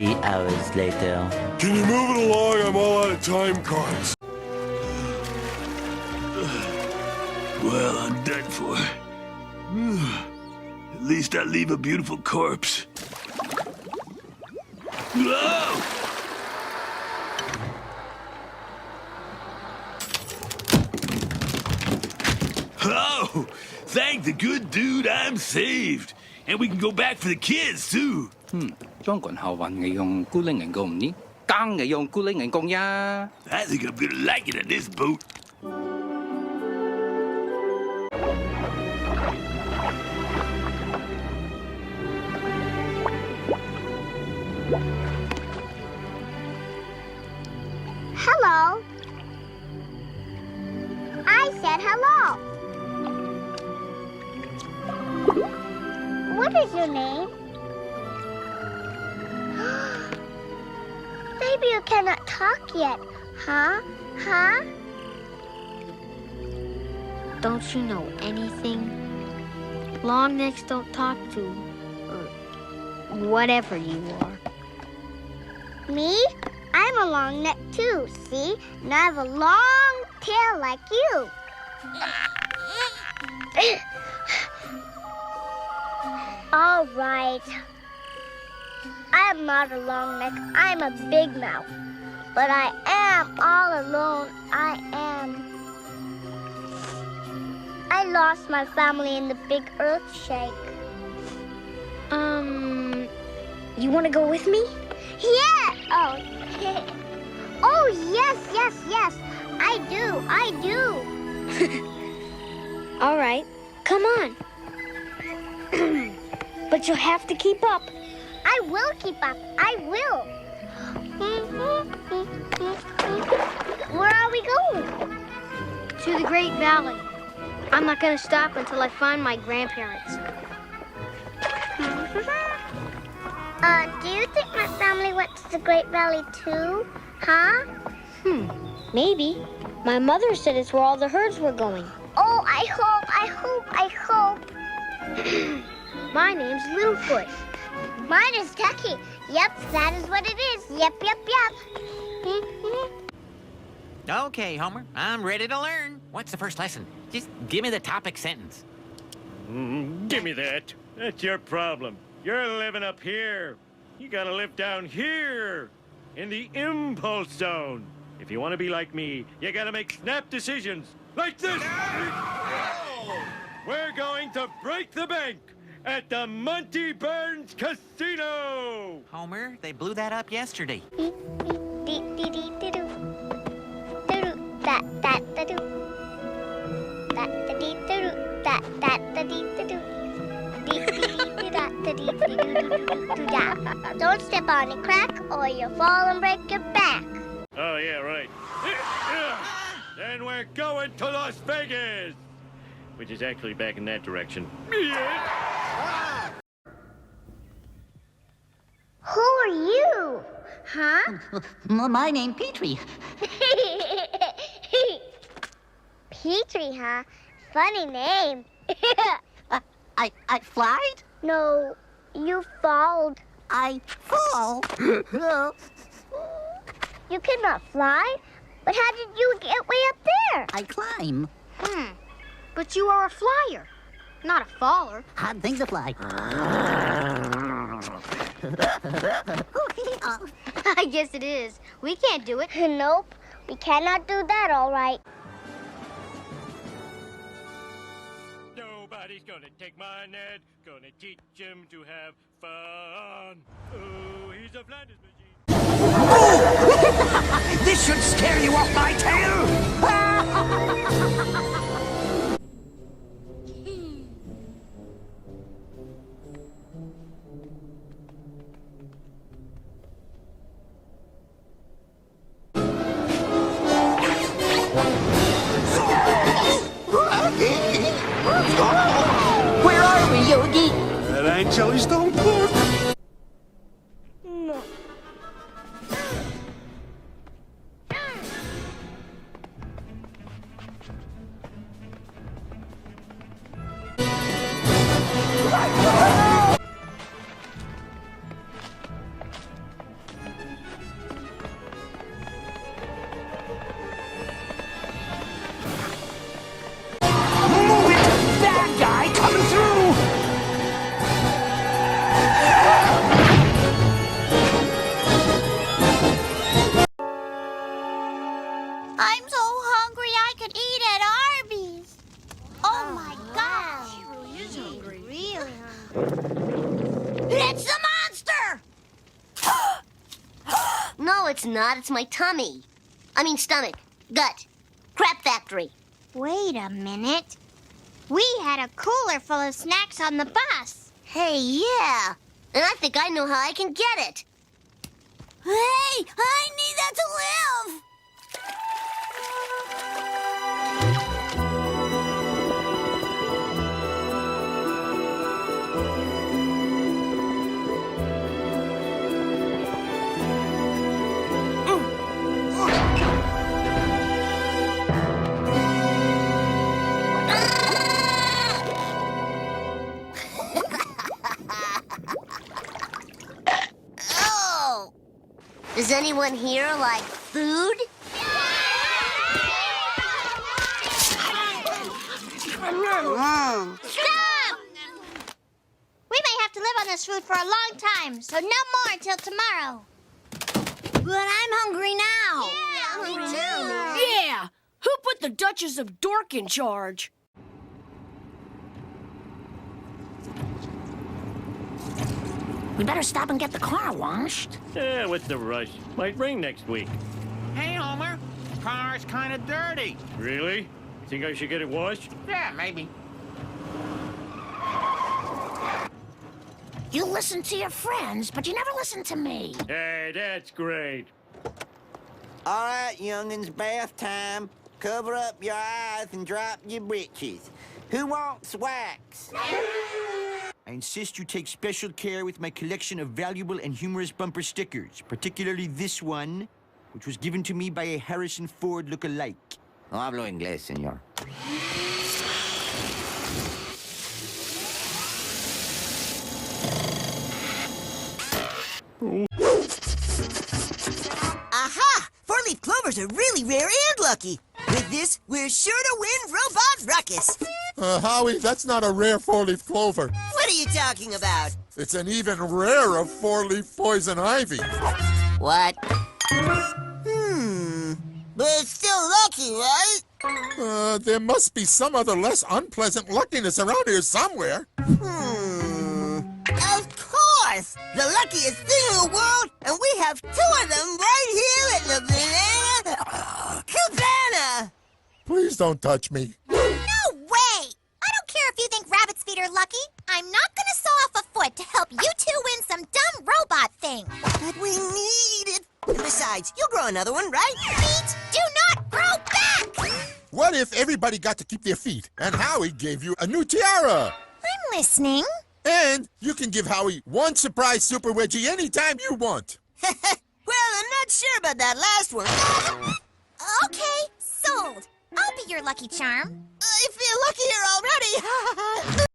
3 hours later. Can you move it along? I'm all out of time cards. Well, I'm done for. At least I leave a beautiful corpse. Whoa! Oh! Thank the good dude I'm saved! And we can go back for the kids, too! 中國後運嘅用孤零零共唔呢，更嘅用孤零零共呀。I think I'm gonna like it on this boat. Hello. I said hello. What is your name? Maybe you cannot talk yet, huh? Huh? Don't you know anything? Long necks don't talk to, whatever you are. Me? I'm a long neck too, see? And I have a long tail like you. All right. I'm not a long neck. I'm a big mouth. But I am all alone. I lost my family in the big earthshake. You want to go with me? Yeah! Oh, oh, yes. I do. All right, come on. But you'll have to keep up. I will keep up. I will. Where are we going? To the Great Valley. I'm not going to stop until I find my grandparents. Do you think my family went to the Great Valley too? Huh? Maybe. My mother said it's where all the herds were going. Oh, I hope. My name's Littlefoot. Mine is Tucky. Yep, that is what it is. Yep. Okay, Homer, I'm ready to learn. What's the first lesson? Just give me the topic sentence. Give me that. That's your problem. You're living up here. You gotta live down here, in the impulse zone. If you want to be like me, you gotta make snap decisions, like this. We're going to break the bank at the Monty Burns Casino. Homer, they blew that up yesterday. Don't step on a crack or you'll fall and break your back. Oh, yeah, right. Then we're going to Las Vegas, which is actually back in that direction. Who are you? Huh? My name Petrie. Petrie, huh? Funny name. I flied? No, you followed. I fall. You cannot fly. But how did you get way up there? I climb. But you are a flyer, not a faller. Hard thing to fly. I guess it is. We can't do it. Nope, we cannot do that, all right. Nobody's gonna take my Ned, gonna teach him to have fun. Oh, he's a Flanders machine. This should scare you off my tail! Where are we, Yogi? That ain't Jellystone Park. No. No, it's not. It's my tummy. I mean stomach. Gut. Crap factory. Wait a minute. We had a cooler full of snacks on the bus. Hey, yeah. And I think I know how I can get it. Hey, I need that to live. Oh! Does anyone here like food? Stop! We may have to live on this food for a long time, so no more until tomorrow. But I'm hungry now. Yeah, me too. Yeah! Who put the Duchess of Dork in charge? We better stop and get the car washed. Yeah, what's the rush? Might rain next week. Hey, Homer. Car's kind of dirty. Really? Think I should get it washed? Yeah, maybe. You listen to your friends, but you never listen to me. Hey, that's great. All right, young'uns, bath time. Cover up your eyes and drop your britches. Who wants wax? I insist you take special care with my collection of valuable and humorous bumper stickers, particularly this one, which was given to me by a Harrison Ford look-alike. No hablo inglés, señor. Aha! Four-leaf clovers are really rare and lucky. With this, we're sure to win Robot Ruckus. Howie, that's not a rare four-leaf clover. What are you talking about? It's an even rarer four-leaf poison ivy. What? But it's still lucky, right? There must be some other less unpleasant luckiness around here somewhere. Of course! The luckiest thing in the world, and we have two of them right here at the Banana Cabana! Please don't touch me. No way! I don't care if you think rabbit's feet are lucky. I'm not gonna saw off a foot to help you two win some dumb robot thing. But we need it. And besides, you'll grow another one, right? Feet do not grow back! What if everybody got to keep their feet, and Howie gave you a new tiara? I'm listening. And you can give Howie one surprise super wedgie anytime you want. Well, I'm not sure about that last one. Okay, sold. I'll be your lucky charm. I feel luckier already.